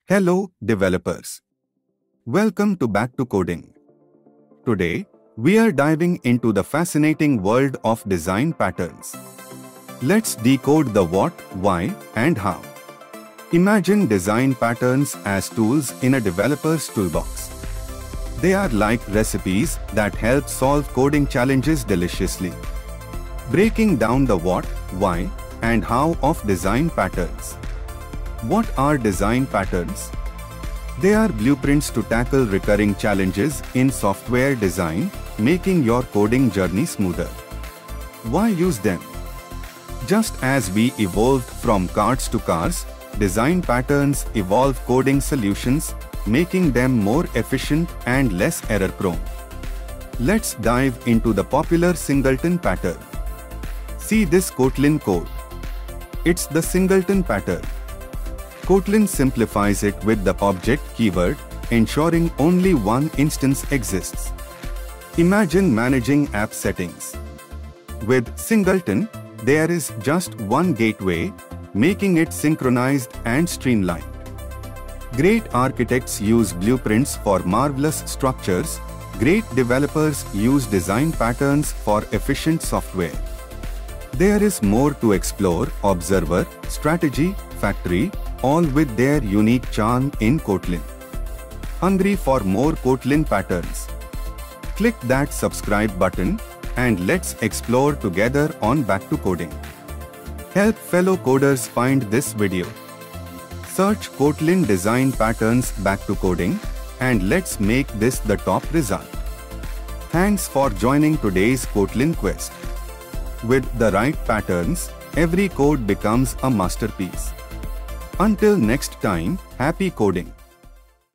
Hello, developers. Welcome to BackToCoding. Today, we are diving into the fascinating world of design patterns. Let's decode the what, why, and how. Imagine design patterns as tools in a developer's toolbox. They are like recipes that help solve coding challenges deliciously. Breaking down the what, why, and how of design patterns. What are design patterns? They are blueprints to tackle recurring challenges in software design, making your coding journey smoother. Why use them? Just as we evolved from cards to cars, design patterns evolve coding solutions, making them more efficient and less error-prone. Let's dive into the popular singleton pattern. See this Kotlin code. It's the singleton pattern. Kotlin simplifies it with the object keyword, ensuring only one instance exists. Imagine managing app settings. With singleton, there is just one gateway, making it synchronized and streamlined. Great architects use blueprints for marvelous structures. Great developers use design patterns for efficient software. There is more to explore: observer, strategy, factory, all with their unique charm in Kotlin. Hungry for more Kotlin patterns? Click that subscribe button and let's explore together on BackToCoding. Help fellow coders find this video. Search Kotlin Design Patterns BackToCoding and let's make this the top result. Thanks for joining today's Kotlin quest. With the right patterns, every code becomes a masterpiece. Until next time, happy coding!